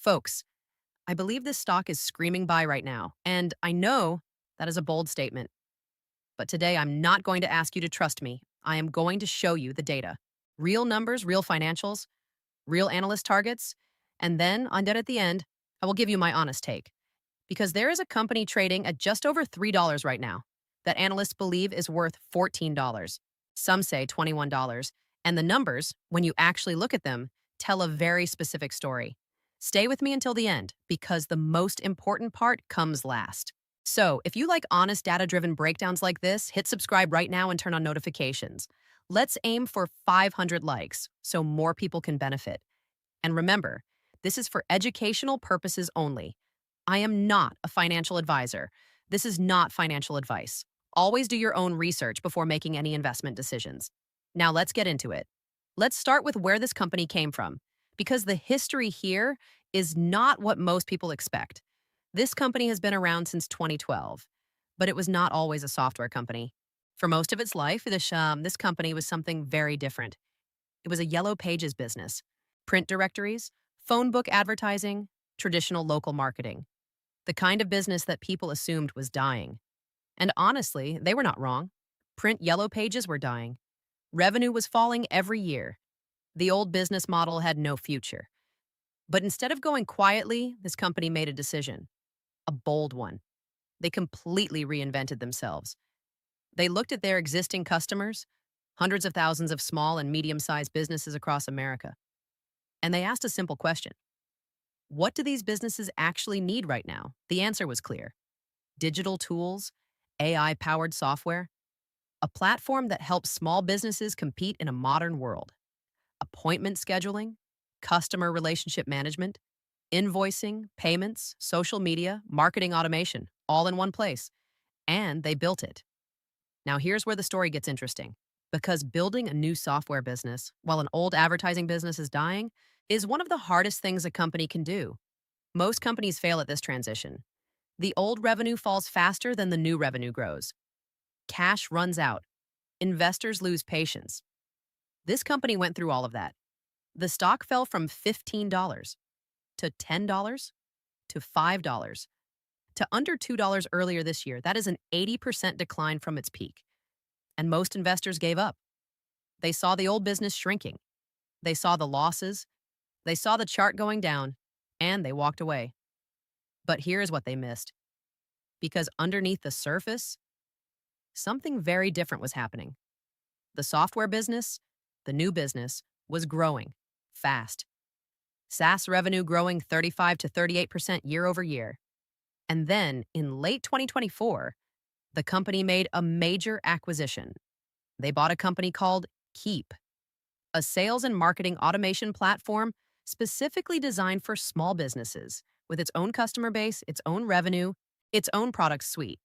Folks, I believe this stock is screaming buy right now, and I know that is a bold statement. But today I'm not going to ask you to trust me. I am going to show you the data. Real numbers, real financials, real analyst targets, and then on debt at the end, I will give you my honest take. Because there is a company trading at just over $3 right now that analysts believe is worth $14. Some say $21. And the numbers, when you actually look at them, tell a very specific story. Stay with me until the end because the most important part comes last. So, if you like honest data driven breakdowns like this, hit subscribe right now and turn on notifications. Let's aim for 500 likes so more people can benefit. And remember, this is for educational purposes only. I am not a financial advisor. This is not financial advice. Always do your own research before making any investment decisions. Now let's get into it. Let's start with where this company came from, because the history here is not what most people expect. This company has been around since 2012, but it was not always a software company. For most of its life, this company was something very different. It was a yellow pages business, print directories, phone book advertising, traditional local marketing, the kind of business that people assumed was dying. And honestly, they were not wrong. Print yellow pages were dying. Revenue was falling every year. The old business model had no future. But instead of going quietly, this company made a decision, a bold one. They completely reinvented themselves. They looked at their existing customers, hundreds of thousands of small and medium-sized businesses across America, and they asked a simple question. What do these businesses actually need right now? The answer was clear. Digital tools, AI-powered software, a platform that helps small businesses compete in a modern world. Appointment scheduling, customer relationship management, invoicing, payments, social media, marketing automation, all in one place. And they built it. Now here's where the story gets interesting. Because building a new software business while an old advertising business is dying is one of the hardest things a company can do. Most companies fail at this transition. The old revenue falls faster than the new revenue grows. Cash runs out. Investors lose patience. This company went through all of that. The stock fell from $15 to $10 to $5 to under $2 earlier this year. That is an 80% decline from its peak. And most investors gave up. They saw the old business shrinking. They saw the losses. They saw the chart going down, and they walked away. But here's what they missed. Because underneath the surface, something very different was happening. The software business, the new business, was growing fast. SaaS revenue growing 35 to 38% year over year. And then, in late 2024, the company made a major acquisition. They bought a company called Keep, a sales and marketing automation platform specifically designed for small businesses, with its own customer base, its own revenue, its own product suite.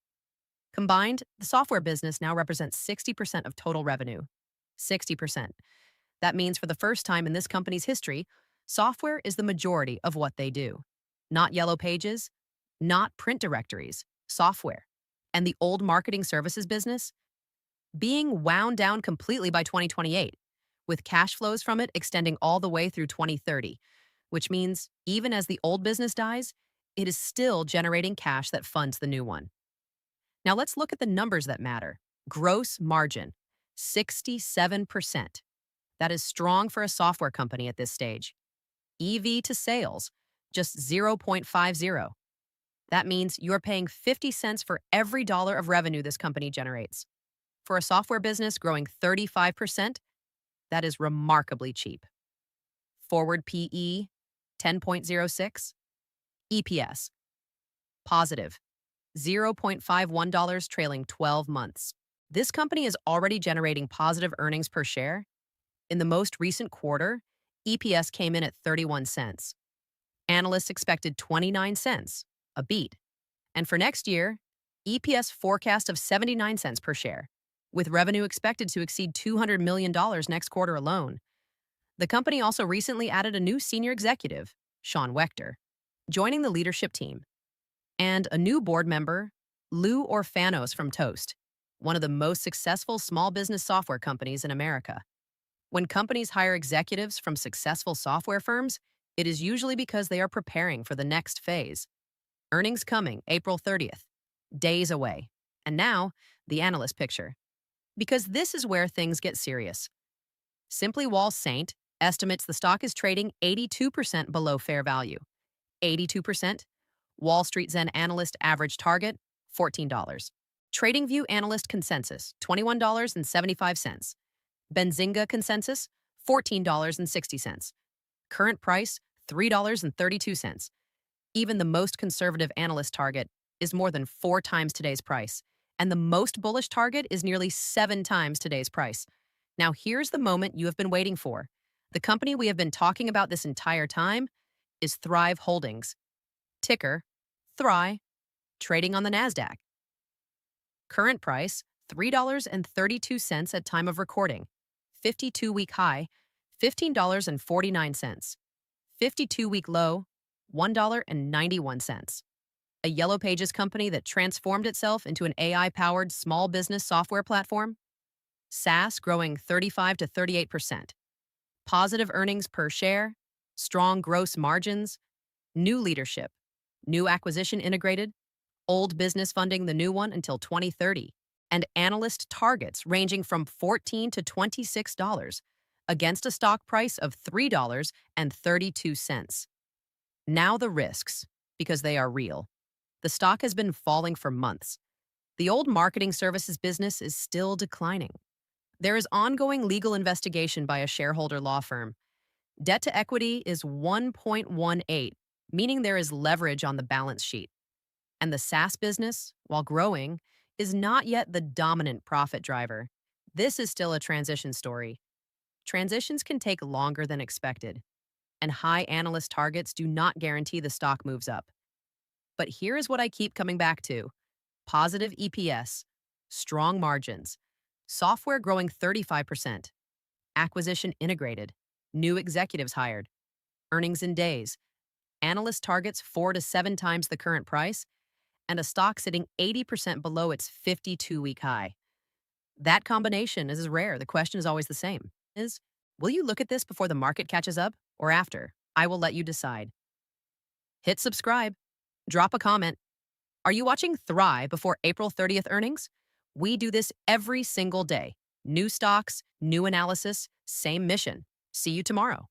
Combined, the software business now represents 60% of total revenue. 60%. That means for the first time in this company's history, software is the majority of what they do. Not yellow pages, not print directories, software. And the old marketing services business being wound down completely by 2028, with cash flows from it extending all the way through 2030, which means even as the old business dies, it is still generating cash that funds the new one. Now let's look at the numbers that matter. Gross margin, 67%. That is strong for a software company at this stage. EV to sales, just 0.50. That means you're paying 50 cents for every dollar of revenue this company generates. For a software business growing 35%, that is remarkably cheap. Forward PE, 10.06. EPS, positive, $0.51 trailing 12 months. This company is already generating positive earnings per share. In the most recent quarter, EPS came in at 31 cents. Analysts expected 29 cents, a beat. And for next year, EPS forecast of 79 cents per share, with revenue expected to exceed $200 million next quarter alone. The company also recently added a new senior executive, Sean Wechter, joining the leadership team, and a new board member, Lou Orfanos from Toast, one of the most successful small business software companies in America. When companies hire executives from successful software firms, It is usually because they are preparing for the next phase. Earnings coming April 30th, days away. And now, the analyst picture. Because this is where things get serious. Simply Wall Saint estimates the stock is trading 82% below fair value. 82%. Wall Street Zen analyst average target, $14. TradingView analyst consensus, $21.75. Benzinga consensus, $14.60. Current price, $3.32. Even the most conservative analyst target is more than 4 times today's price, and the most bullish target is nearly 7 times today's price. Now, here's the moment you have been waiting for. The company we have been talking about this entire time is Thrive Holdings, ticker THRI, trading on the NASDAQ. Current price, $3.32 at time of recording. 52-week high, $15.49. 52-week low, $1.91. A Yellow Pages company that transformed itself into an AI-powered small business software platform. SaaS growing 35 to 38%. Positive earnings per share, strong gross margins, new leadership, new acquisition integrated, old business funding the new one until 2030, and analyst targets ranging from $14 to $26 against a stock price of $3.32. Now the risks, because they are real. The stock has been falling for months. The old marketing services business is still declining. There is ongoing legal investigation by a shareholder law firm. Debt to equity is 1.18, meaning there is leverage on the balance sheet. And the SaaS business, while growing, is not yet the dominant profit driver. This is still a transition story. Transitions can take longer than expected, and high analyst targets do not guarantee the stock moves up. But here is what I keep coming back to: positive EPS, strong margins, software growing 35%, acquisition integrated, new executives hired, earnings in days, analyst targets 4 to 7 times the current price, and a stock sitting 80% below its 52-week high. That combination is rare. The question is always the same. Will you look at this before the market catches up or after? I will let you decide. Hit subscribe. Drop a comment. Are you watching Thrive before April 30th earnings? We do this every single day. New stocks, new analysis, same mission. See you tomorrow.